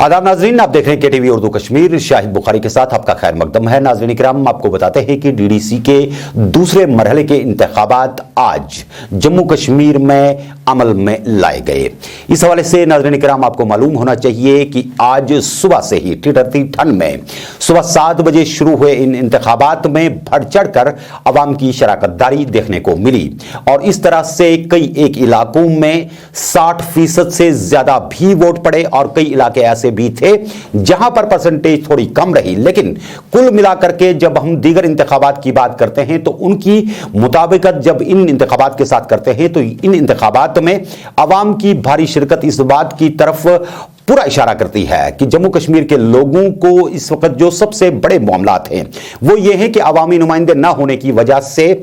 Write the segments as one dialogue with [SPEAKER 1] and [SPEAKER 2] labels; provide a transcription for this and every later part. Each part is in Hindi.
[SPEAKER 1] आदाब नाजरीन, आप देख रहे हैं केटीवी उर्दू कश्मीर। शाहिद बुखारी के साथ आपका खैर मकदम है। नाजरीन इकराम, आपको बताते हैं कि डीडीसी के दूसरे मरहले के इंतखाबात आज जम्मू कश्मीर में अमल में लाए गए। इस हवाले से नाजरीन इकराम, आपको मालूम होना चाहिए कि आज सुबह से ही ठिठुरती ठंड में सुबह 7 बजे शुरू हुए इन इंतखाबात में बढ़ चढ़कर अवाम की शराकतदारी देखने को मिली और इस तरह से कई एक इलाकों में 60% से ज्यादा भी वोट पड़े और कई इलाके ऐसे भी थे जहां पर परसेंटेज थोड़ी कम रही। लेकिन कुल मिलाकर के जब हम दीगर इंतखाबात की बात करते हैं तो उनकी मुताबिकत जब इन इंतखाबात के साथ करते हैं तो इन इंतखाबात में अवाम की भारी शिरकत इस बात की तरफ पूरा इशारा करती है कि जम्मू कश्मीर के लोगों को इस वक्त जो सबसे बड़े मामलात हैं वो ये हैं कि अवामी नुमाइंदे ना होने की वजह से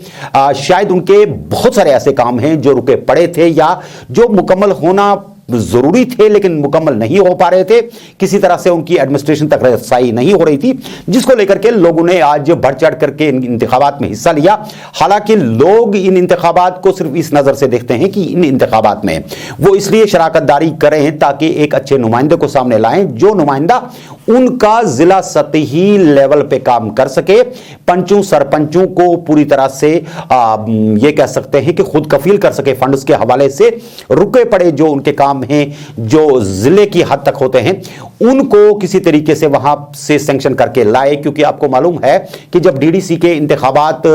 [SPEAKER 1] शायद उनके बहुत सारे ऐसे काम हैं जो रुके पड़े थे या जो मुकम्मल होना जरूरी थे लेकिन मुकम्मल नहीं हो पा रहे थे। किसी तरह से उनकी एडमिनिस्ट्रेशन तक रसाई नहीं हो रही थी, जिसको लेकर के लोगों ने आज बढ़ चढ़ करके इन इंतखाबात में हिस्सा लिया। हालांकि लोग इन इंतखाबात को सिर्फ इस नजर से देखते हैं कि इन इंतखाबात में वो इसलिए शराकतदारी करें ताकि एक अच्छे नुमाइंदे को सामने लाएं, जो नुमाइंदा उनका जिला सतही लेवल पे काम कर सके, पंचों सरपंचों को पूरी तरह से ये कह सकते हैं कि खुद कफील कर सके फंड्स के हवाले से। रुके पड़े जो उनके काम हैं जो जिले की हद तक होते हैं उनको किसी तरीके से वहां से सैंक्शन करके लाए, क्योंकि आपको मालूम है कि जब डीडीसी के इंतखाबात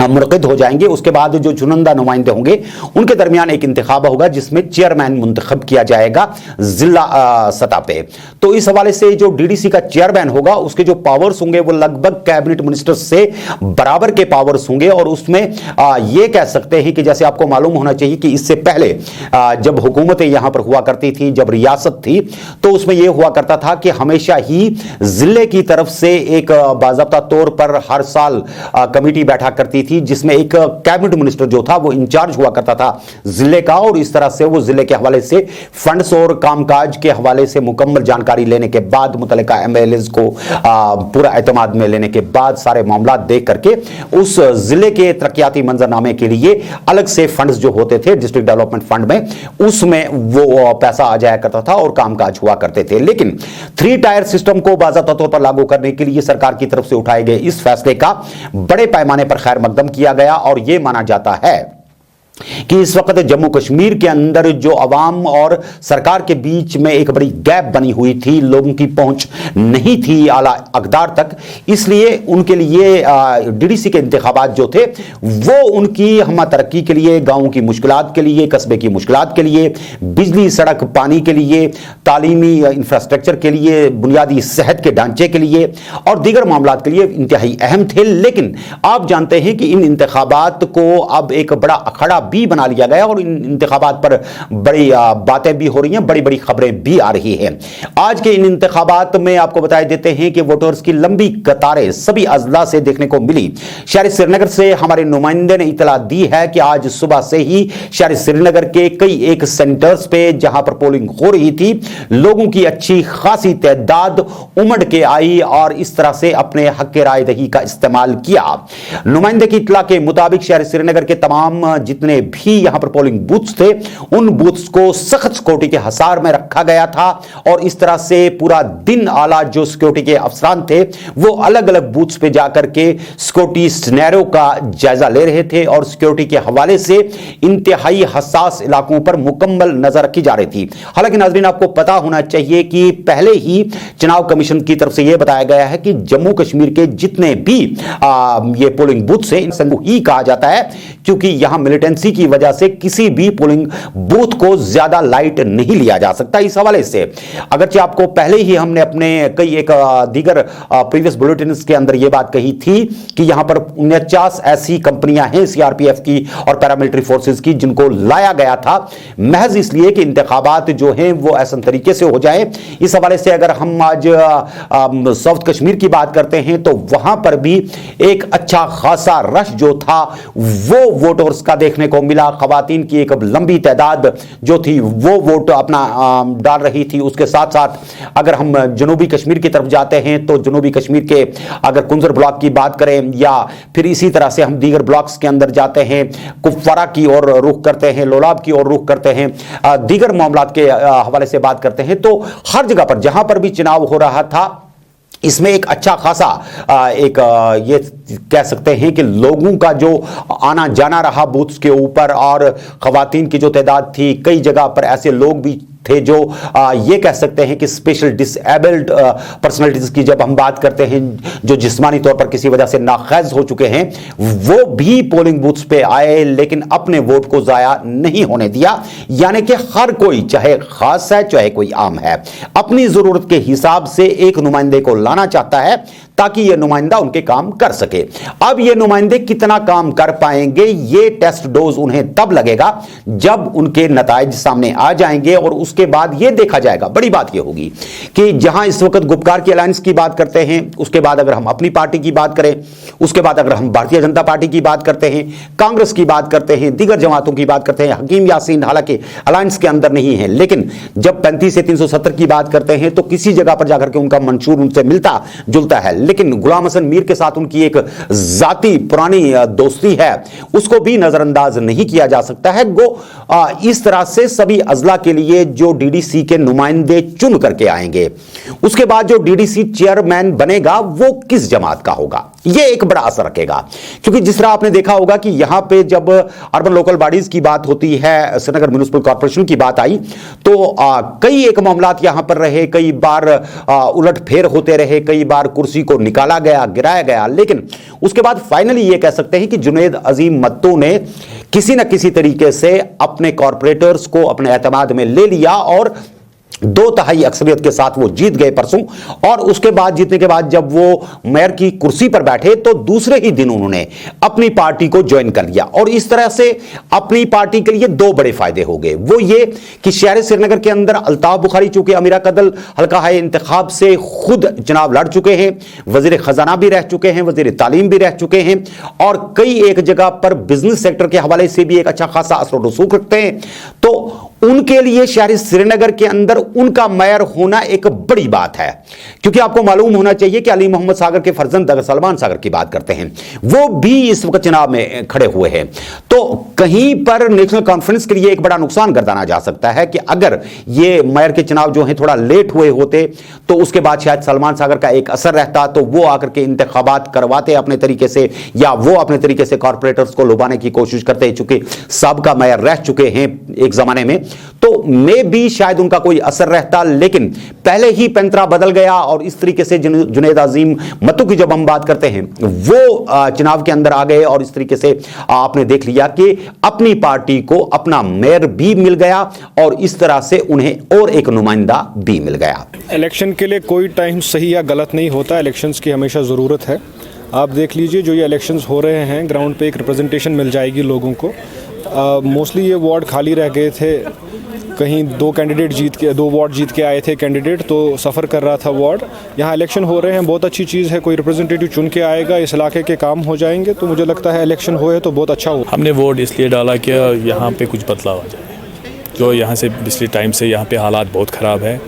[SPEAKER 1] मुनक़िद हो जाएंगे उसके बाद जो चुनिंदा नुमाइंदे होंगे उनके दरमियान एक इंतखाब होगा जिसमें चेयरमैन मुंतखब किया जाएगा जिला सतह पे। तो इस हवाले से जो डीडीसी का चेयरमैन होगा उसके जो पावर्स होंगे वो लगभग कैबिनेट मिनिस्टर से बराबर के पावर्स होंगे और उसमें ये कह सकते हैं कि जैसे आपको मालूम होना चाहिए कि इससे पहले जब हुकूमतें यहां पर हुआ करती थी, जब रियासत थी, तो उसमें यह हुआ करता था कि हमेशा ही जिले की तरफ से एक बाज़ाब्ता तौर पर हर साल कमेटी बैठा करती थी जिसमें एक कैबिनेट मिनिस्टर जो था वो इंचार्ज हुआ करता था जिले का और इस तरह से वो जिले के हवाले से फंड्स और कामकाज के हवाले से मुकम्मल जानकारी लेने के बाद मुतल्लिका एमएलएज को पूरा एतमाद में लेने के बाद सारे मामला देख करके उस जिले के तरक्याती मंजरनामे के लिए अलग से फंड्स जो होते थे डिस्ट्रिक्ट डेवलपमेंट फंड में, उसमें वो पैसा आ जाया करता था और कामकाज हुआ करते थे। लेकिन 3 टायर सिस्टम को बाज़ाब्ता तौर पर लागू करने के लिए सरकार की तरफ से उठाए गए इस फैसले का बड़े पैमाने पर खैर मकदम किया गया और यह माना जाता है कि इस वक्त जम्मू कश्मीर के अंदर जो अवाम और सरकार के बीच में एक बड़ी गैप बनी हुई थी, लोगों की पहुंच नहीं थी आला अक़दार तक, इसलिए उनके लिए डीडीसी के इंतखाबात जो थे वो उनकी हम तरक्की के लिए, गांवों की मुश्किलात के लिए, कस्बे की मुश्किलात के लिए, बिजली सड़क पानी के लिए, तालीमी इंफ्रास्ट्रक्चर के लिए, बुनियादी सेहत के ढांचे के लिए और दीगर मामलात के लिए इंतहाई अहम थे। लेकिन आप जानते हैं कि इन इंतखाबात को अब एक बड़ा अखाड़ा भी बना लिया गया और इन इंतखाबात पर बड़ी बातें भी हो रही हैं, बड़ी बड़ी खबरें भी आ रही हैं। आज के इन इंतखाबात में आपको बताए देते हैं कि वोटर्स की लंबी कतारें सभी अजला से देखने को मिली। शहर श्रीनगर से हमारे नुमाइंदे ने इतला दी है कि आज सुबह से ही शहर श्रीनगर के कई एक सेंटर्स पे जहां पर पोलिंग हो रही थी, लोगों की अच्छी खासी तादाद उमड़ के आई और इस तरह से अपने हक के राय दही का इस्तेमाल किया। नुमाइंदे की इतला के मुताबिक शहर श्रीनगर के तमाम जितने भी यहां पर पोलिंग बूथ्स थे उन बूथ्स को सख्त सिक्योरिटी के हसार में रखा गया था और इस तरह से पूरा दिन आला जो सिक्योरिटी के अफसरान थे वो अलग अलग बूथ्स पे जाकर के सिक्योरिटी सिनेरियो का जायजा ले रहे थे और सिक्योरिटी के हवाले से इंतहाई हसास इलाकों पर मुकम्मल नजर रखी जा रही थी। हालांकि नाज़रीन, आपको पता होना चाहिए कि पहले ही चुनाव कमीशन की तरफ से यह बताया गया है कि जम्मू कश्मीर के जितने भी ये पोलिंग बूथ्स हैं इनको ही कहा जाता है क्योंकि यहां मिलिटेंसी की वजह से किसी भी पोलिंग बूथ को ज्यादा लाइट नहीं लिया जा सकता। इस हवाले से अगरचे आपको पहले ही हमने अपने कई एक दीगर प्रीवियस बुलेटिन्स के अंदर यह बात कही थी कि यहां पर 49 ऐसी कंपनियां हैं सीआरपीएफ की और पैरामिलिट्री फोर्सेस की जिनको लाया गया था महज इसलिए कि इंतखाबात जो हैं वो ऐसा तरीके से हो जाए। इस हवाले से अगर हम आज साउथ कश्मीर की बात करते हैं तो वहां पर भी एक अच्छा खासा रश जो था वो वोटर्स का देखने को मिला। खवातीन की एक लंबी तादाद जो थी वो वोट अपना डाल रही थी। उसके साथ साथ अगर हम जनूबी कश्मीर की तरफ जाते हैं तो जनूबी कश्मीर के अगर कुंजर ब्लॉक की बात करें या फिर इसी तरह से हम दीगर ब्लॉक्स के अंदर जाते हैं, कुपवारा की ओर रुख करते हैं, लोलाब की ओर रुख करते हैं, दीगर मामलात के हवाले से बात करते हैं, तो हर जगह पर जहां पर भी चुनाव हो रहा था इसमें एक अच्छा खासा ये कह सकते हैं कि लोगों का जो आना जाना रहा बूथ्स के ऊपर, और खवातीन की जो तादाद थी, कई जगह पर ऐसे लोग भी थे जो ये कह सकते हैं कि स्पेशल डिसेबल्ड पर्सनालिटीज की जब हम बात करते हैं, जो जिस्मानी तौर पर किसी वजह से नाखैज हो चुके हैं, वो भी पोलिंग बूथ्स पे आए लेकिन अपने वोट को जाया नहीं होने दिया। यानी कि हर कोई, चाहे खास है चाहे कोई आम है, अपनी जरूरत के हिसाब से एक नुमाइंदे को लाना चाहता है ताकि यह नुमाइंदा उनके काम कर सके। अब ये नुमाइंदे कितना काम कर पाएंगे, ये टेस्ट डोज उन्हें तब लगेगा जब उनके नताइज सामने आ जाएंगे, और उसके बाद यह देखा जाएगा। बड़ी बात यह होगी कि जहां इस वक्त गुपकार की अलायंस की बात करते हैं, उसके बाद अगर हम अपनी पार्टी की बात करें, उसके बाद अगर हम भारतीय जनता पार्टी की बात करते हैं, कांग्रेस की बात करते हैं, दीगर जमातों की बात करते हैं, हकीम यासीन हालांकि अलायंस के अंदर नहीं है, लेकिन जब 35 से 370 की बात करते हैं तो किसी जगह पर जाकर के उनका मंशूर उनसे मिलता जुलता है। लेकिन गुलाम हसन मीर के साथ उनकी एक जाती पुरानी दोस्ती है, उसको भी नजरअंदाज नहीं किया जा सकता है। इस तरह से सभी अजला के लिए जो डीडीसी के नुमाइंदे चुन करके आएंगे, उसके बाद जो डीडीसी चेयरमैन बनेगा वो किस जमात का होगा, यह एक बड़ा असर रखेगा। क्योंकि जिस तरह आपने देखा होगा कि यहां पे जब अर्बन लोकल बॉडीज की बात होती है, श्रीनगर म्युनिसिपल कॉर्पोरेशन की बात आई, तो कई एक मामलात यहां पर रहे, कई बार उलटफेर होते रहे, कई बार कुर्सी को निकाला गया, गिराया गया, लेकिन उसके बाद फाइनली यह कह सकते हैं कि जुनैद अजीम मत्तू ने किसी न किसी तरीके से अपने कॉर्पोरेटर्स को अपने एतमाद में ले लिया और 2/3 अक्सरियत के साथ वो जीत गए परसों। और उसके बाद जीतने के बाद जब वो मेयर की कुर्सी पर बैठे तो दूसरे ही दिन उन्होंने अपनी पार्टी को ज्वाइन कर लिया, और इस तरह से अपनी पार्टी के लिए 2 बड़े फायदे हो गए। वो ये कि शहर श्रीनगर के अंदर अल्ताफ बुखारी चूंकि अमीरा कदल हल्का है इंतखाब से खुद चुनाव लड़ चुके हैं, वजीर खजाना भी रह चुके हैं, वजीर तालीम भी रह चुके हैं, और कई एक जगह पर बिजनेस सेक्टर के हवाले से भी एक अच्छा खासा असर रसूख रखते हैं, तो उनके लिए शहर श्रीनगर के अंदर उनका मेयर होना एक बड़ी बात है। क्योंकि आपको मालूम होना चाहिए कि अली मोहम्मद सागर के फर्जंद अगर सलमान सागर की बात करते हैं, वो भी इस वक्त चुनाव में खड़े हुए हैं। तो कहीं पर नेशनल कॉन्फ्रेंस के लिए एक बड़ा नुकसान गर्दाना जा सकता है कि अगर ये मेयर के चुनाव जो हैं थोड़ा लेट हुए होते तो उसके बाद शायद सलमान सागर का एक असर रहता, तो वो आकर के इंतखाबात करवाते अपने तरीके से, या वो अपने तरीके से कॉर्पोरेटर्स को लुभाने की कोशिश करते हैं, चूंकि सबका मेयर रह चुके हैं एक जमाने में, तो मे भी शायद उनका कोई असर रहता। लेकिन पहले ही पैंतरा बदल गया, और इस तरीके से जुनैद अजीम मत्तू की जब हम बात करते हैं वो चुनाव के अंदर आ गए, और इस तरीके से आपने देख लिया कि अपनी पार्टी को अपना मेयर भी मिल गया, और इस तरह से उन्हें और एक नुमाइंदा भी मिल गया।
[SPEAKER 2] इलेक्शन के लिए कोई टाइम सही या गलत नहीं होता, इलेक्शंस की हमेशा ज़रूरत है। आप देख लीजिए जो ये इलेक्शंस हो रहे हैं, ग्राउंड पे एक रिप्रेजेंटेशन मिल जाएगी लोगों को। मोस्टली ये वार्ड खाली रह गए थे, कहीं 2 वार्ड जीत के आए थे कैंडिडेट, तो सफ़र कर रहा था वार्ड। यहाँ इलेक्शन हो रहे हैं, बहुत अच्छी चीज़ है, कोई रिप्रेजेंटेटिव चुन के आएगा, इस इलाके के काम हो जाएंगे, तो मुझे लगता है इलेक्शन होए तो बहुत अच्छा हो।
[SPEAKER 3] हमने वोट इसलिए डाला कि यहाँ पे कुछ बदलाव आ जाए। जो यहाँ से पिछले टाइम से यहाँ पे हालात बहुत ख़राब है,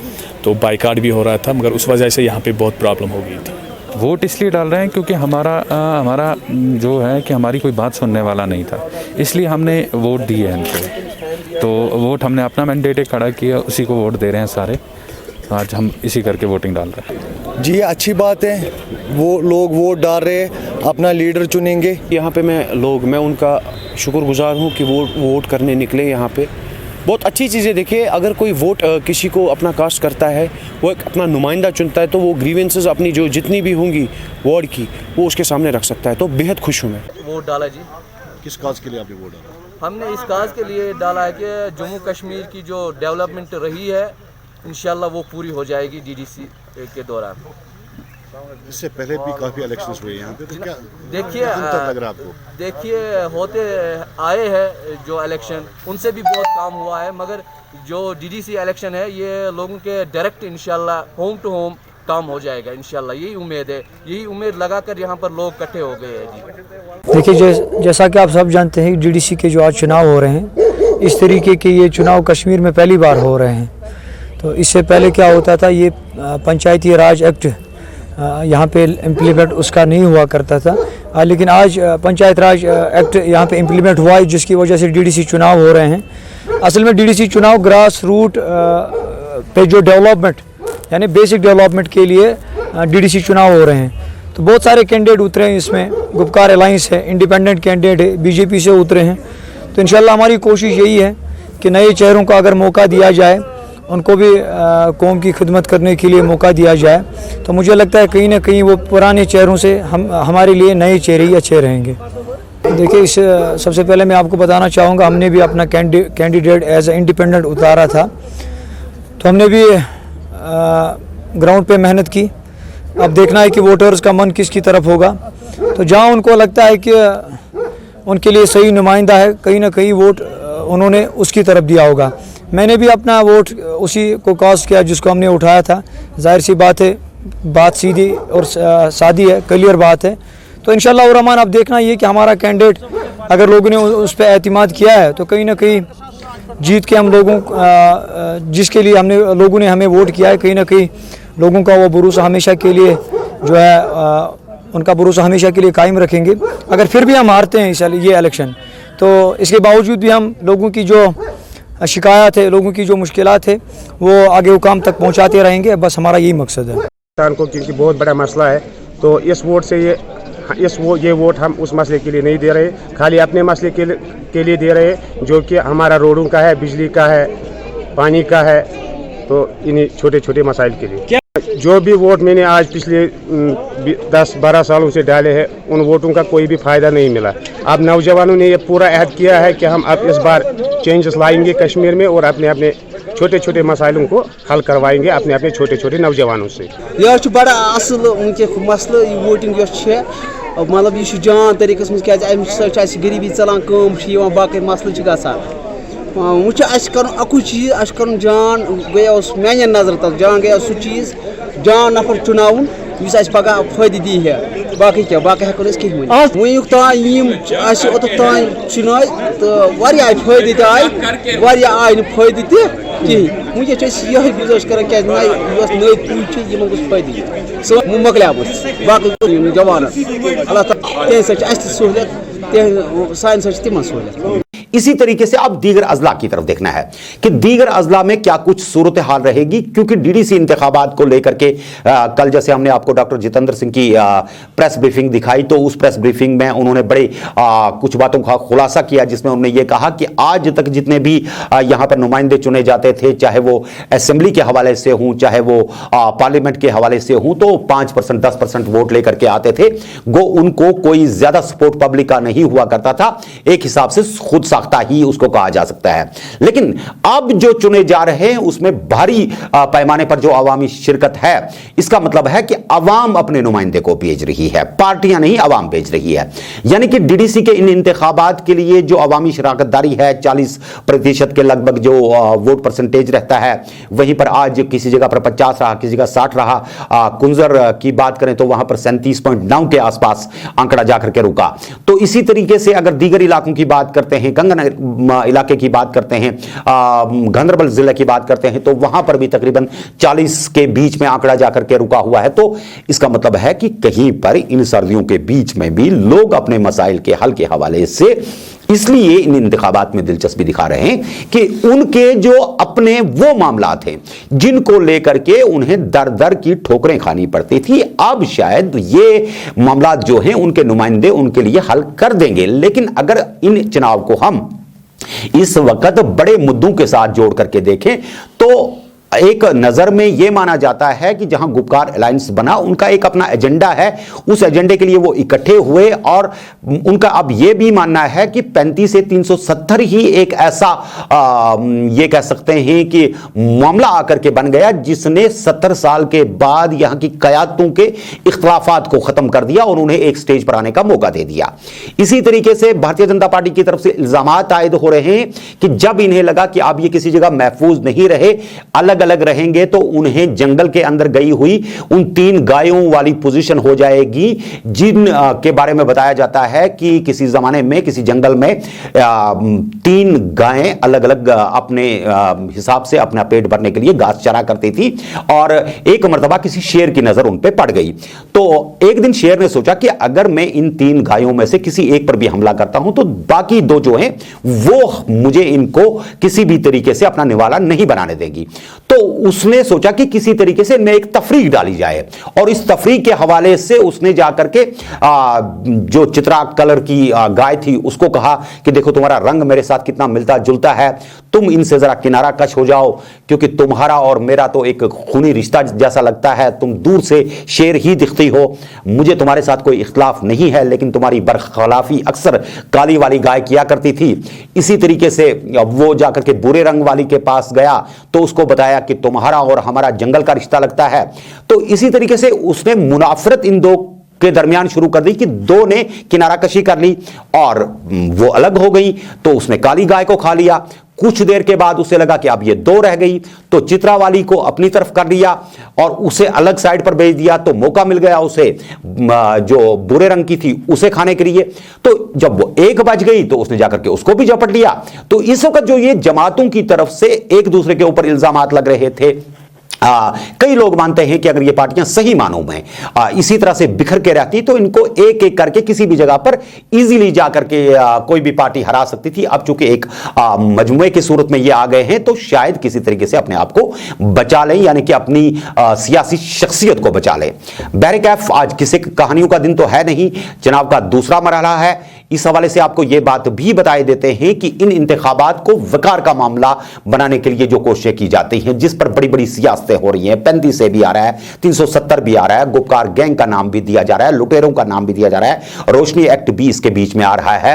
[SPEAKER 3] तो बाइकाट भी हो रहा था, मगर उस वजह से यहाँ पे बहुत प्रॉब्लम हो गई थी।
[SPEAKER 4] वोट इसलिए डाल रहे हैं क्योंकि हमारा जो है कि हमारी कोई बात सुनने वाला नहीं था, इसलिए हमने वोट दिए हैं इनको। तो वोट हमने अपना मैंडेट खड़ा किया, उसी को वोट दे रहे हैं सारे। आज हम इसी करके वोटिंग डाल रहे हैं।
[SPEAKER 5] जी अच्छी बात है, वो लोग वोट डाल रहे हैं, अपना लीडर चुनेंगे।
[SPEAKER 6] यहाँ पे मैं उनका शुक्रगुजार हूँ कि वो वोट करने निकले यहाँ पे। बहुत अच्छी चीज़ें देखिए, अगर कोई वोट किसी को अपना कास्ट करता है, वो एक अपना नुमाइंदा चुनता है, तो वो ग्रीवेंसेस अपनी जो जितनी भी होंगी वार्ड की, वो उसके सामने रख सकता है। तो बेहद खुश हूँ मैं।
[SPEAKER 7] वोट डाला जी।
[SPEAKER 8] किस काज के लिए आपने वोट डाला?
[SPEAKER 7] हमने इस काज के लिए डाला है कि जम्मू कश्मीर की जो डेवलपमेंट रही है इंशाल्लाह वो पूरी हो जाएगी डीडीसी के दौरान।
[SPEAKER 8] इससे पहले भी काफ़ी इलेक्शंस हुए यहाँ पे, तो क्या
[SPEAKER 7] देखिए
[SPEAKER 8] लग रहा आपको?
[SPEAKER 7] देखिए होते आए हैं जो इलेक्शन, उनसे भी बहुत काम हुआ है, मगर जो डीडीसी इलेक्शन है ये लोगों के डायरेक्ट इंशाल्लाह होम टू होम काम हो जाएगा इंशाल्लाह, यही उम्मीद है। यही उम्मीद लगाकर यहाँ पर लोग इकट्ठे हो गए हैं जी।
[SPEAKER 9] देखिए, जैसा कि आप सब जानते हैं, डीडीसी के जो आज चुनाव हो रहे हैं, इस तरीके के ये चुनाव कश्मीर में पहली बार हो रहे हैं। तो इससे पहले क्या होता था, ये पंचायती राज एक्ट यहाँ पे इम्प्लीमेंट उसका नहीं हुआ करता था, लेकिन आज पंचायत राज एक्ट यहाँ पे इम्प्लीमेंट हुआ है, जिसकी वजह से डीडीसी चुनाव हो रहे हैं। असल में डीडीसी चुनाव ग्रास रूट पे जो डेवलपमेंट यानी बेसिक डेवलपमेंट के लिए डीडीसी चुनाव हो रहे हैं। तो बहुत सारे कैंडिडेट उतरे हैं इसमें, गुपकार अलायंस है, इंडिपेंडेंट कैंडिडेट है, बीजेपी से उतरे हैं। तो इंशाल्लाह हमारी कोशिश यही है कि नए चेहरों को अगर मौका दिया जाए, उनको भी कौम की खिदमत करने के लिए मौका दिया जाए, तो मुझे लगता है कहीं ना कहीं वो पुराने चेहरों से हमारे लिए नए चेहरे ही अच्छे रहेंगे। देखिए, इस सबसे पहले मैं आपको बताना चाहूँगा, हमने भी अपना कैंडिडेट एज ए इंडिपेंडेंट उतारा था। तो हमने भी ग्राउंड पे मेहनत की। अब देखना है कि वोटर्स का मन किसकी तरफ होगा। तो जहाँ उनको लगता है कि उनके लिए सही नुमाइंदा है, कहीं ना कहीं वोट उन्होंने उसकी तरफ दिया होगा। मैंने भी अपना वोट उसी को कास्ट किया जिसको हमने उठाया था। जाहिर सी बात है, बात सीधी और सादी है, क्लियर बात है। तो इंशाल्लाह और रहमान, अब देखना ये कि हमारा कैंडिडेट अगर लोगों ने उस पर एतमाद किया है, तो कहीं ना कहीं जीत के हम लोगों जिसके लिए लोगों ने हमें वोट किया है, कहीं ना कहीं लोगों का वो भरोसा हमेशा के लिए जो है उनका भरोसा हमेशा के लिए कायम रखेंगे। अगर फिर भी हम हारते हैं ये इलेक्शन, तो इसके बावजूद भी हम लोगों की जो शिकायत है, लोगों की जो मुश्किलात है, वो आगे हुकाम तक पहुंचाते रहेंगे। बस हमारा यही मकसद है।
[SPEAKER 10] पाकिस्तान को क्योंकि बहुत बड़ा मसला है, तो इस वोट से ये वोट हम उस मसले के लिए नहीं दे रहे, खाली अपने मसले के लिए दे रहे, जो कि हमारा रोडों का है, बिजली का है, पानी का है, तो इन्हीं छोटे छोटे मसाइल के लिए। जो भी वोट मैंने आज पिछले 10-12 सालों से डाले हैं, उन वोटों का कोई भी फ़ायदा नहीं मिला। अब नौजवानों ने ये पूरा अहद किया है कि हम अब इस बार चेंजेस लाएंगे कश्मीर में और अपने अपने छोटे छोटे मसाइलों को हल करवाएंगे अपने अपने छोटे छोटे नौजवानों से।
[SPEAKER 11] यह बड़ा असल मसल वोटिंग मतलब यह जान तरीक़स मज क्या गरीबी चलान कम बाकी मसल गसान वो अकु चीज़ कर जान गया मान नजर तक जान गया सह चीज़ जान नफर चुनाव पगह फायदे दी है बाकी क्या बाकी हेको कहीं वुक तान चुनाव तो आय फायदे आय आय फायदे कहीं वुकस यही गुजारिश कर नई पीढ़ी फायदे सो मकलिया बाकी जवान अल्लाह ताला सहूलियत सान तिमन सहूलियत।
[SPEAKER 1] इसी तरीके से अब दीगर अजला की तरफ देखना है कि दीगर अजला में क्या कुछ सूरत हाल रहेगी, क्योंकि डीडीसी इंतखाबात को लेकर के कल जैसे हमने आपको डॉक्टर जितेंद्र सिंह की प्रेस ब्रीफिंग दिखाई, तो उस प्रेस ब्रीफिंग में उन्होंने बड़े कुछ बातों का खुलासा किया, जिसमें उन्होंने ये कहा कि आज तक जितने भी यहां पर नुमाइंदे चुने जाते थे, चाहे वो असेंबली के हवाले से हों, चाहे वो पार्लियामेंट के हवाले से हों, तो 5% 10% वोट लेकर के आते थे। उनको कोई ज्यादा सपोर्ट पब्लिक का नहीं हुआ करता था, एक हिसाब से खुद ही उसको कहा जा सकता है। लेकिन अब जो चुने जा रहे हैं उसमें भारी पैमाने पर जो अवामी शिरकत है, इसका मतलब है कि अवाम अपने नुमाइंदे को भेज रही है, पार्टियां नहीं अवाम भेज रही है। यानी कि डीडीसी के इन इंतखाबात के लिए जो अवामी शराकतदारी है 40% के लगभग जो वोट परसेंटेज रहता है, वहीं पर आज किसी जगह पर 50 रहा, किसी जगह 60 रहा। कुंजर की बात करें तो वहां पर 37.9 के आसपास आंकड़ा जाकर के रुका। तो इसी तरीके से अगर दीगर इलाकों की बात करते हैं, गंगानगर इलाके की बात करते हैं, गांधरबल जिले की बात करते हैं, तो वहां पर भी तकरीबन 40 के बीच में आंकड़ा जाकर के रुका हुआ है। तो इसका मतलब है कि कहीं पर इन सर्दियों के बीच में भी लोग अपने मसाइल के हल के हवाले से इसलिए इन इंतखाबात में दिलचस्पी दिखा रहे हैं कि उनके जो अपने वो मामलात हैं जिनको लेकर के उन्हें दर दर की ठोकरें खानी पड़ती थी, अब शायद ये मामलात जो हैं उनके नुमाइंदे उनके लिए हल कर देंगे। लेकिन अगर इन चुनाव को हम इस वक्त बड़े मुद्दों के साथ जोड़ करके देखें तो एक नजर में यह माना जाता है कि जहां गुपकार अलायंस बना, उनका एक अपना एजेंडा है, उस एजेंडे के लिए वो इकट्ठे हुए और उनका अब यह भी मानना है कि 35 से 370 ही एक ऐसा ये कह सकते हैं कि मामला आकर के बन गया जिसने 70 साल के बाद यहां की कयादतों के इख्तलाफात को खत्म कर दिया और उन्हें एक स्टेज पर आने का मौका दे दिया। इसी तरीके से भारतीय जनता पार्टी की तरफ से इल्जामात आयद हो रहे हैं कि जब इन्हें लगा कि अब ये किसी जगह महफूज नहीं रहे, अलग अलग अलग रहेंगे तो उन्हें जंगल के अंदर गई हुई उन 3 गायों वाली पोजीशन हो जाएगी, जिन के बारे में बताया जाता है कि किसी जमाने में किसी जंगल में 3 गायें अलग अलग अपने हिसाब से अपना पेट भरने के लिए घास चरा करती थी और एक मर्तबा किसी शेर की नजर उन पे पड़ गई। तो एक दिन शेर ने सोचा कि अगर मैं इन 3 गायों में से किसी एक पर भी हमला करता हूं तो बाकी 2 जो हैं वो मुझे इनको किसी भी तरीके से अपना निवाला नहीं बनाने देगी। तो उसने सोचा कि किसी तरीके से इनमें एक तफरीक डाली जाए और इस तफरीक के हवाले से उसने जाकर के जो चित्राग कलर की गाय थी उसको कहा कि देखो तुम्हारा रंग मेरे साथ कितना मिलता जुलता है, तुम इनसे जरा किनारा कश हो जाओ क्योंकि तुम्हारा और मेरा तो एक खूनी रिश्ता जैसा लगता है, तुम दूर से शेर ही दिखती हो, मुझे तुम्हारे साथ कोई इख्तलाफ नहीं है लेकिन तुम्हारी बरखलाफी अक्सर काली वाली गाय किया करती थी। इसी तरीके से वो जाकर के बुरे रंग वाली के पास गया तो उसको बताया कि तुम्हारा और हमारा जंगल का रिश्ता लगता है। तो इसी तरीके से उसने मुनाफरत इन 2 के दरमियान शुरू कर दी कि 2 ने किनारा कशी कर ली और वो अलग हो गई। तो उसने काली गाय को खा लिया। कुछ देर के बाद उसे लगा कि अब ये 2 रह गई तो चित्रा वाली को अपनी तरफ कर लिया और उसे अलग साइड पर भेज दिया। तो मौका मिल गया उसे जो बुरे रंग की थी उसे खाने के लिए। तो जब वो 1 बज गई तो उसने जाकर के उसको भी झपट लिया। तो इस वक्त जो ये जमातों की तरफ से एक दूसरे के ऊपर इल्जामात लग रहे थे, कई लोग मानते हैं कि अगर ये पार्टियां सही मानों में इसी तरह से बिखर के रहती तो इनको एक एक करके किसी भी जगह पर इजीली जाकर के कोई भी पार्टी हरा सकती थी। अब चूंकि एक मजमुए की सूरत में ये आ गए हैं तो शायद किसी तरीके से अपने आप को बचा लें, यानी कि अपनी सियासी शख्सियत को बचा लें। बहरकैफ आज किसी कहानियों का दिन तो है नहीं, चुनाव का दूसरा मरहला है। इस हवाले से आपको यह बात भी बताए देते हैं कि इन इंतखाबात को वकार का मामला बनाने के लिए जो कोशिशें की जाती हैं, जिस पर बड़ी बड़ी सियासतें हो रही हैं, 35 से भी आ रहा है, 370 भी आ रहा है, गुपकार गैंग का नाम भी दिया जा रहा है, लुटेरों का नाम भी दिया जा रहा है, रोशनी एक्ट भी इसके बीच में आ रहा है,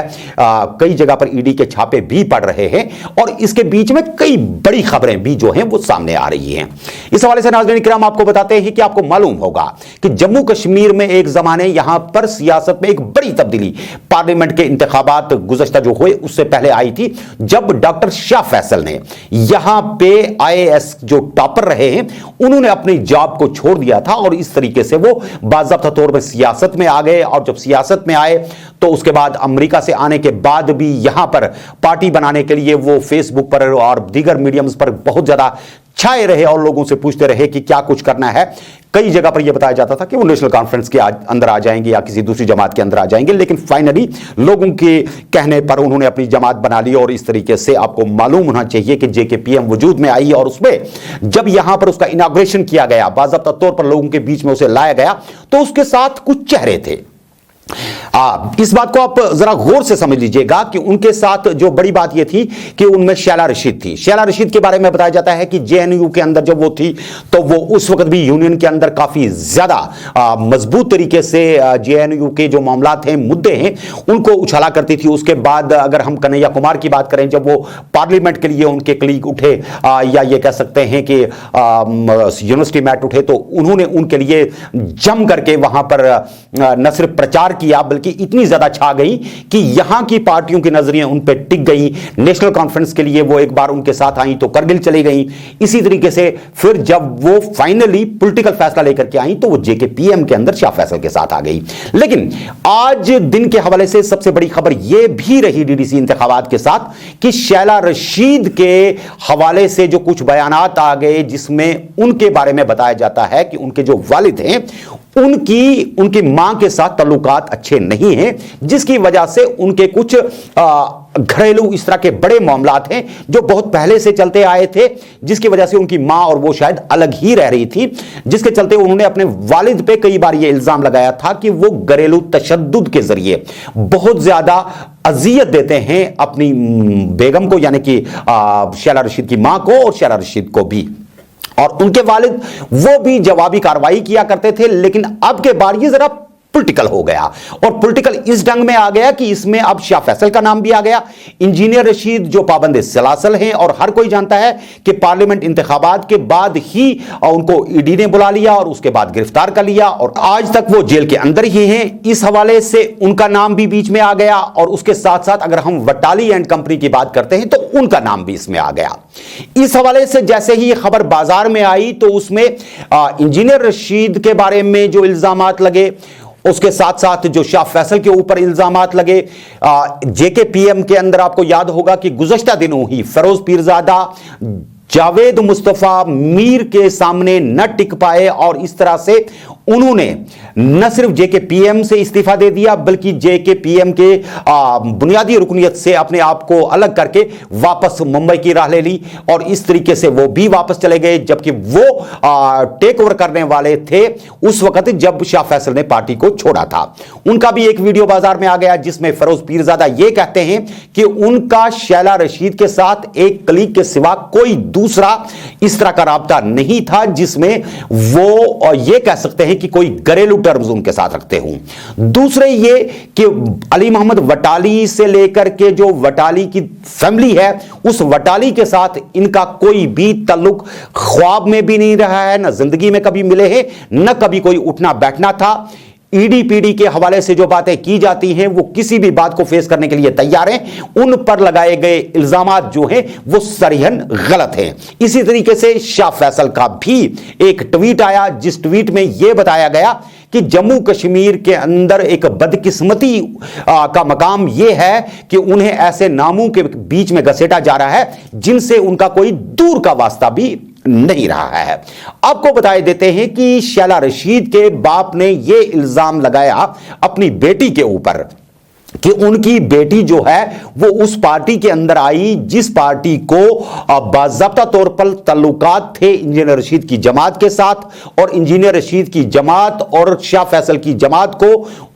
[SPEAKER 1] कई जगह पर ईडी के छापे भी पड़ रहे हैं और इसके बीच में कई बड़ी खबरें भी जो हैं वो सामने आ रही हैं। इस हवाले से नाज़रीन किराम आपको बताते हैं कि आपको मालूम होगा कि जम्मू कश्मीर में एक जमाने यहां पर सियासत में एक बड़ी तब्दीली पार्लियामेंट के इंतखाबात गुज़श्ता जो हुए उससे पहले आई थी, जब डॉक्टर शाह फैसल ने यहां पे IAS जो टॉपर रहे हैं उन्होंने अपनी जॉब को छोड़ दिया था और इस तरीके से वो बाज़ाब्ता तौर पर सियासत में आ गए। और जब सियासत में आए तो उसके बाद अमेरिका से आने के बाद भी यहां पर पार्टी बनाने के लिए वो फेसबुक पर और दीगर मीडियम्स पर बहुत ज्यादा छाए रहे और लोगों से पूछते रहे कि क्या कुछ करना है। कई जगह पर यह बताया जाता था कि वो नेशनल कॉन्फ्रेंस के अंदर आ जाएंगे या किसी दूसरी जमात के अंदर आ जाएंगे, लेकिन फाइनली लोगों के कहने पर उन्होंने अपनी जमात बना ली। और इस तरीके से आपको मालूम होना चाहिए कि JKPM वजूद में आई और उसमें जब यहां पर उसका इनॉग्रेशन किया गया, बाज़ाब्ता तौर पर लोगों के बीच में उसे लाया गया, तो उसके साथ कुछ चेहरे थे। इस बात को आप जरा गौर से समझ लीजिएगा कि उनके साथ जो बड़ी बात यह थी कि उनमें शैला रशीद थी। शैला रशीद के बारे में बताया जाता है कि JNU के अंदर जब वो थी तो वो उस वक्त भी यूनियन के अंदर काफी ज्यादा मजबूत तरीके से JNU के जो मामला थे, मुद्दे हैं, उनको उछाला करती थी। उसके बाद अगर हम कन्हैया कुमार की बात करें, जब वो पार्लियामेंट के लिए उनके कलीग उठे या ये कह सकते हैं कि यूनिवर्सिटी मैट उठे, तो उन्होंने उनके लिए जम करके वहां पर न सिर्फ प्रचार किया बल्कि इतनी ज्यादा छा गई कि यहां की पार्टियों की नजरियां उन पे टिक गई। नेशनल कॉन्फ्रेंस के लिए वो एक बार उनके साथ आई तो करगिल चली गई। इसी तरीके से फिर जब वो फाइनली पॉलिटिकल फैसला लेकर के आई तो वो JKPM के अंदर शाह फैसल के साथ आ गई। लेकिन आज दिन के हवाले से सबसे बड़ी खबर यह भी रही DDC इंतखाबात के साथ कि शैला रशीद के हवाले से जो कुछ बयानात आ गए, जिसमें उनके बारे में बताया जाता है कि उनके जो वालिद हैं उनकी मां के साथ ताल्लुकात अच्छे नहीं हैं, जिसकी वजह से उनके कुछ घरेलू इस तरह के बड़े मामलात हैं जो बहुत पहले से चलते आए थे, जिसकी वजह से उनकी मां और वो शायद अलग ही रह रही थी, जिसके चलते उन्होंने अपने वालिद पे कई बार यह इल्जाम लगाया था कि वो घरेलू तशद्दुद के जरिए बहुत ज्यादा अजियत देते हैं अपनी बेगम को, यानी कि शैला रशीद की मां को और शैला रशीद को भी। और उनके वालिद वो भी जवाबी कार्रवाई किया करते थे, लेकिन अब के बार ये जरा पॉलिटिकल हो गया। और पॉलिटिकल इस ढंग में आ गया कि इसमें अब शाह फैसल का नाम भी आ गया। इंजीनियर रशीद जो पाबंद सलासल हैं और हर कोई जानता है कि पार्लियामेंट इंतखाबात के बाद ही उनको ईडी ने बुला लिया और उसके बाद गिरफ्तार कर लिया और आज तक वो जेल के अंदर ही हैं। इस हवाले से उनका नाम भी बीच में आ गया और उसके साथ साथ अगर हम वटाली एंड कंपनी की बात करते हैं तो उनका नाम भी इसमें आ गया। इस हवाले से जैसे ही खबर बाजार में आई तो उसमें इंजीनियर रशीद के बारे में जो इल्जामात लगे, उसके साथ साथ जो शाह फैसल के ऊपर इल्जामात लगे, जेकेपीएम के अंदर आपको याद होगा कि गुज़श्ता दिनों ही फिरोज पीरजादा जावेद मुस्तफा मीर के सामने न टिक पाए और इस तरह से उन्होंने न सिर्फ जेकेपीएम से इस्तीफा दे दिया बल्कि जेकेपीएम के बुनियादी रुकनियत से अपने आप को अलग करके वापस मुंबई की राह ले ली और इस तरीके से वो भी वापस चले गए, जबकि वो टेक ओवर करने वाले थे उस वक्त जब शाह फैसल ने पार्टी को छोड़ा था। उनका भी एक वीडियो बाजार में आ गया जिसमें फिरोज पीरजादा ये कहते हैं कि उनका शैला रशीद के साथ एक कलीग के सिवा कोई दूसरा इस तरह का राब्ता नहीं था जिसमें वो ये कह सकते हैं कि कोई घरेलू टर्म्स उनके साथ रखते हूं। दूसरे ये कि अली मोहम्मद वटाली से लेकर के जो वटाली की फैमिली है उस वटाली के साथ इनका कोई भी ताल्लुक ख्वाब में भी नहीं रहा है, न जिंदगी में कभी मिले हैं, न कभी कोई उठना बैठना था। ईडीपीडी के हवाले से जो बातें की जाती हैं वो किसी भी बात को फेस करने के लिए तैयार हैं। उन पर लगाए गए इल्जामात जो हैं वो सरीहन गलत हैं। इसी तरीके से शाह फैसल का भी एक ट्वीट आया जिस ट्वीट में यह बताया गया कि जम्मू कश्मीर के अंदर एक बदकिस्मती का मकाम यह है कि उन्हें ऐसे नामों के बीच में घसीटा जा रहा है जिनसे उनका कोई दूर का वास्ता भी नहीं रहा है। आपको बताए देते हैं कि शैला रशीद के बाप ने यह इल्जाम लगाया अपनी बेटी के ऊपर कि उनकी बेटी जो है वो उस पार्टी के अंदर आई जिस पार्टी को बाज़ाब्ता तौर पर ताल्लुकात थे इंजीनियर रशीद की जमात के साथ और इंजीनियर रशीद की जमात और शाह फैसल की जमात को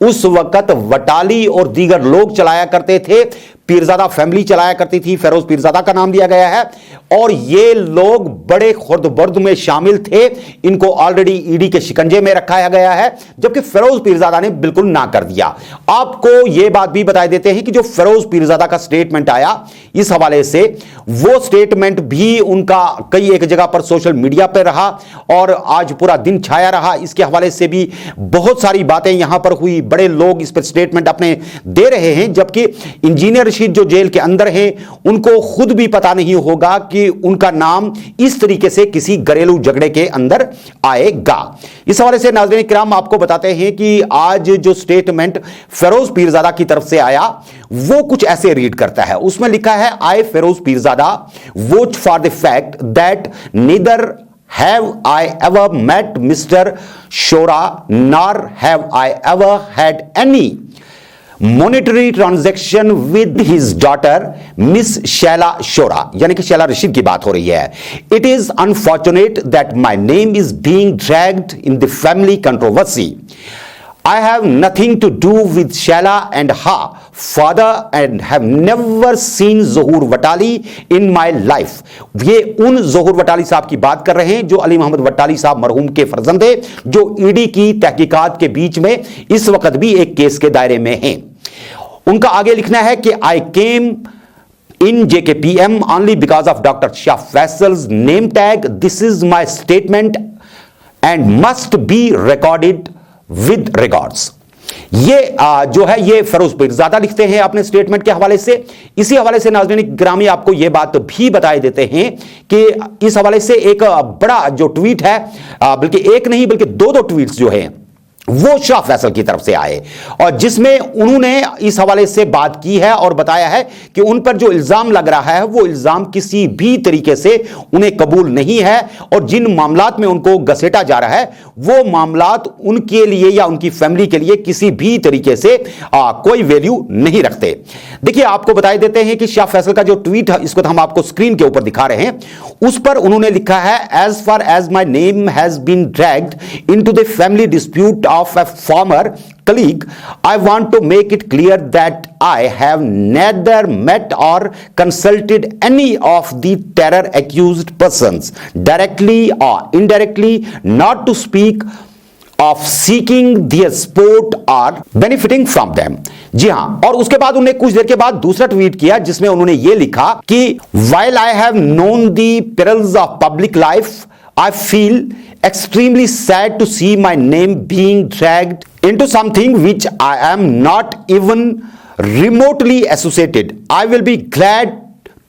[SPEAKER 1] उस वक्त वटाली और दीगर लोग चलाया करते थे। पीरजादा फैमिली चलाया करती थी, फिरोज पीरजादा का नाम दिया गया है और ये लोग बड़े खुर्द-बुर्द में शामिल थे। इनको ऑलरेडी ईडी के शिकंजे में रखा गया है, जबकि फिरोज पीरजादा ने बिल्कुल ना कर दिया। आपको यह बात भी बता देते हैं कि जो फिरोज पीरजादा का स्टेटमेंट आया इस हवाले से वो स्टेटमेंट भी उनका कई एक जगह पर सोशल मीडिया पर रहा और आज पूरा दिन छाया रहा। इसके हवाले से भी बहुत सारी बातें यहां पर हुई, बड़े लोग इस पर स्टेटमेंट अपने दे रहे हैं, जबकि इंजीनियर रशीद जो जेल के अंदर हैं उनको खुद भी पता नहीं होगा कि उनका नाम इस तरीके से किसी घरेलू झगड़े के अंदर आएगा। इस हवाले से नाज़रीन किराम आपको बताते हैं कि आज जो स्टेटमेंट फिरोज पीरजादा की तरफ से आया वो कुछ ऐसे रीड करता है। उसमें लिखा है, I Firoz Pirzada vote for the fact that neither have I ever met Mr. Shora nor have I ever had any monetary transaction with his daughter Miss Shaila Shora, यानी कि शैला रशीद की बात हो रही है। It is unfortunate that my name is being dragged in the family controversy. I have nothing to do with Shaila and her father and have never seen Zohur Watali in my life. ये उन जोहर वटाली साहब की बात कर रहे हैं जो अली मोहम्मद वटाली साहब मरहूम के फर्जंद है, जो ईडी की तहकीकात के बीच में इस वक्त भी एक केस के दायरे में हैं। उनका आगे लिखना है कि आई केम in JKPM only because of Dr. Shah Faisal's name tag. This is my statement and must be recorded with regards. ये जो है ये फिरोज पीरजादा लिखते हैं अपने स्टेटमेंट के हवाले से। इसी हवाले से नाज़रीन ग्रामी आपको ये बात भी बताए देते हैं कि इस हवाले से एक बड़ा जो ट्वीट है, बल्कि एक नहीं बल्कि दो ट्वीट्स जो हैं वो शाह फैसल की तरफ से आए और जिसमें उन्होंने इस हवाले से बात की है और बताया है कि उन पर जो इल्जाम लग रहा है वो इल्जाम किसी भी तरीके से उन्हें कबूल नहीं है और जिन मामलात में उनको घसीटा जा रहा है वो मामलात उनके लिए या उनकी फैमिली के लिए किसी भी तरीके से कोई वैल्यू नहीं रखते। देखिए आपको बताए देते हैं कि शाह फैसल का जो ट्वीट है इसको तो हम आपको स्क्रीन के ऊपर दिखा रहे हैं, उस पर उन्होंने लिखा है, as far as my name has been dragged into the family dispute of a former colleague, I want to make it clear that I have neither met or consulted any of the terror accused persons directly or indirectly, not to speak of seeking their support or benefiting from them. जी हां, और उसके बाद उन्होंने कुछ देर के बाद दूसरा ट्वीट किया जिसमें उन्होंने यह लिखा कि while I have known the perils of public life, I feel extremely sad to see my name being dragged into something which I am not even remotely associated. I will be glad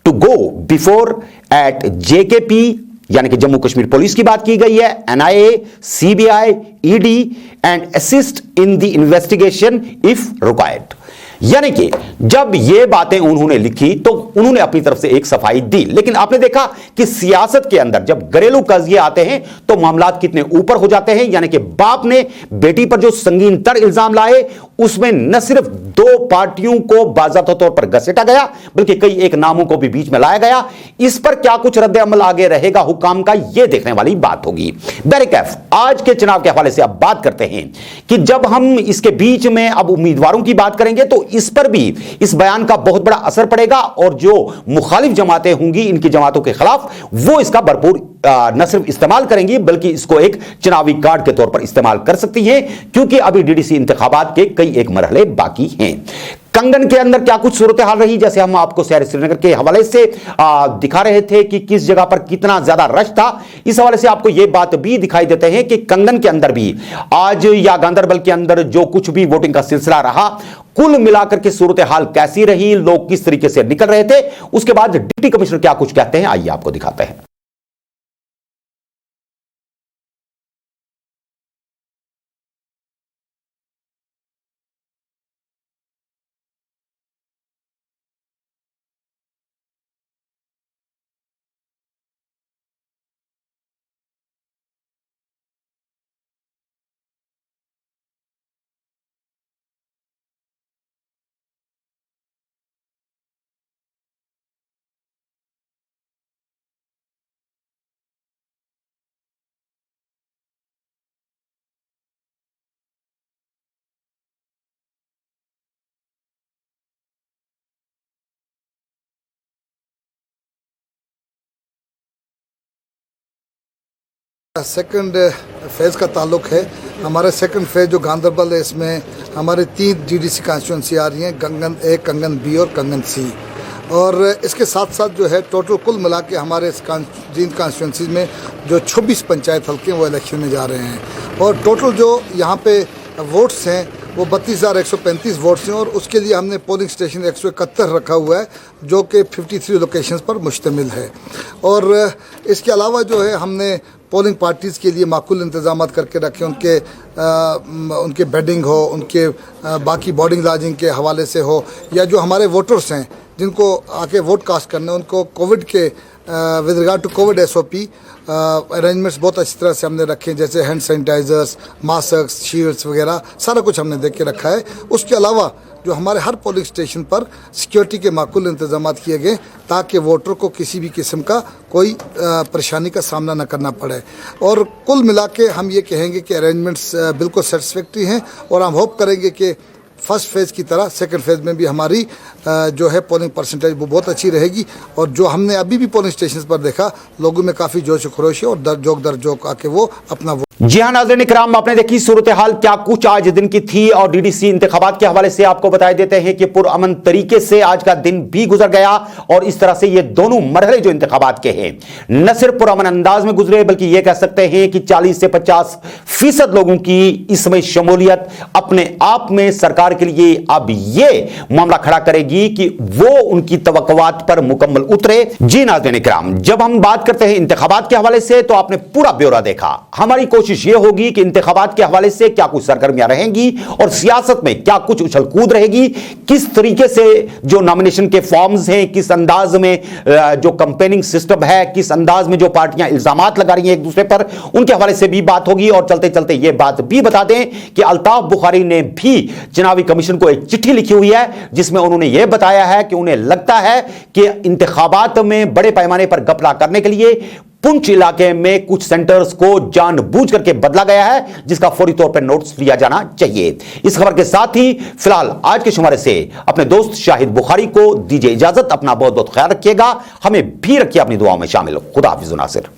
[SPEAKER 1] to go before at JKP, यानी कि जम्मू कश्मीर पुलिस की बात की गई है, NIA, CBI, ED and assist in the investigation if required। यानी कि जब ये बातें उन्होंने लिखी तो उन्होंने अपनी तरफ से एक सफाई दी, लेकिन आपने देखा कि सियासत के अंदर जब घरेलू कजिए आते हैं तो मामलात कितने ऊपर हो जाते हैं। यानी कि बाप ने बेटी पर जो संगीन तर इल्जाम लाए उसमें न सिर्फ दो पार्टियों को बाज़ाब्ता तौर पर घसीटा गया बल्कि कई एक नामों को भी बीच में लाया गया। इस पर क्या कुछ रद्द अमल आगे रहेगा हुकाम का, यह देखने वाली बात होगी। बहरकैफ आज के चुनाव के हवाले से अब बात करते हैं कि जब हम इसके बीच में अब उम्मीदवारों की बात करेंगे तो इस पर भी इस बयान का बहुत बड़ा असर पड़ेगा और जो मुखालिफ जमातें होंगी इनकी जमातों के खिलाफ वो इसका भरपूर न सिर्फ इस्तेमाल करेंगी बल्कि इसको एक चुनावी कार्ड के तौर पर इस्तेमाल कर सकती हैं, क्योंकि अभी डीडीसी इंतखाबात के कई एक मरहले बाकी हैं। कंगन के अंदर क्या कुछ सूरत हाल रही, जैसे हम आपको शहर श्रीनगर के हवाले से दिखा रहे थे कि किस जगह पर कितना ज्यादा रश था, इस हवाले से आपको यह बात भी दिखाई देते हैं कि कंगन के अंदर भी आज या गांधरबल के अंदर जो कुछ भी वोटिंग का सिलसिला रहा, कुल मिलाकर के सूरत हाल कैसी रही, लोग किस तरीके से निकल रहे थे, उसके बाद डिप्टी कमिश्नर क्या कुछ कहते हैं, आइए आपको दिखाते हैं।
[SPEAKER 12] सेकंड फेज़ का ताल्लुक है। हमारे सेकंड फेज़ जो गांधरबल है इसमें हमारे 3 डीडीसी कॉन्स्टिट्यूंसी आ रही हैं, कंगन ए, कंगन बी और कंगन सी। और इसके साथ साथ जो है टोटल कुल मिला के हमारे जिन कॉन्स्टिट्यूंसी में जो 26 पंचायत हल्के हैं वो इलेक्शन में जा रहे हैं और टोटल जो यहाँ पे वोट्स हैं वो 32,135 वोट्स हैं और उसके लिए हमने पोलिंग स्टेशन 171 रखा हुआ है जो कि 53 लोकेशंस पर मुश्तमिल है। और इसके अलावा जो है हमने पोलिंग पार्टीज़ के लिए माकूल इंतजाम करके रखे, उनके बेडिंग हो, उनके बाकी बोर्डिंग लॉजिंग के हवाले से हो, या जो हमारे वोटर्स हैं जिनको आके वोट कास्ट करने उनको कोविड के with regard to Covid SOP arrangements बहुत अच्छी तरह से हमने रखे हैं, जैसे हैंड सैनिटाइज़र्स, मास्क, शील्ड्स वगैरह सारा कुछ हमने देख के रखा है। उसके अलावा जो हमारे हर पोलिंग स्टेशन पर सिक्योरिटी के माकूल इंतजाम किए गए ताकि वोटर को किसी भी किस्म का कोई परेशानी का सामना न करना पड़े। और कुल मिला के हम ये कहेंगे कि अरेंजमेंट्स बिल्कुल सेटिस्फैक्ट्री हैं और हम होप करेंगे कि फर्स्ट फेज़ की तरह सेकंड फेज़ में भी हमारी जो है पोलिंग परसेंटेज वो बहुत अच्छी रहेगी। और जो हमने अभी भी पोलिंग स्टेशन पर देखा, लोगों में काफ़ी जोश खरोश है और दर जोक आके वो अपना
[SPEAKER 1] जी हां नाज़रीन इकराम, आपने देखी सूरत हाल क्या कुछ आज दिन की थी और डीडीसी इंतखाबात के हवाले से आपको बताए देते हैं कि पुरअमन तरीके से आज का दिन भी गुजर गया और इस तरह से ये दोनों मरहले जो इंतखाबात के हैं न सिर्फ पुरअमन अंदाज में गुजरे बल्कि यह कह सकते हैं कि 40 से 50% लोगों की इसमें शमूलियत अपने आप में सरकार के लिए अब ये मामला खड़ा करेगी कि वो उनकी तवक्कुआत पर मुकम्मल उतरे। जी नाज़रीन इकराम, जब हम बात करते हैं इंतखाबात के हवाले से तो आपने पूरा ब्यौरा देखा। हमारी कोशिश ये होगी कि इंतखाबात के हवाले से क्या कुछ सरगर्मियां रहेंगी और सियासत में क्या कुछ उछल कूद रहेगी, किस तरीके से जो नॉमिनेशन के फॉर्म्स हैं, किस अंदाज में जो कंपेनिंग सिस्टम है, किस अंदाज में जो पार्टियां इल्जामात लगा रही हैं एक दूसरे पर, उनके हवाले से भी बात होगी। और चलते चलते यह बात भी बता दें कि अल्ताफ बुखारी ने भी चुनावी कमीशन को एक चिट्ठी लिखी हुई है जिसमें उन्होंने यह बताया है कि उन्हें लगता है कि इंतखाबात में बड़े पैमाने पर घपला करने के लिए पुंछ इलाके में कुछ सेंटर्स को जानबूझ करके बदला गया है जिसका फौरी तौर पर नोटिस लिया जाना चाहिए। इस खबर के साथ ही फिलहाल आज के शुमारे से अपने दोस्त शाहिद बुखारी को दीजिए इजाजत। अपना बहुत बहुत ख्याल रखिएगा, हमें भी रखिए अपनी दुआओं में शामिल। खुदा हाफिज़ नासिर।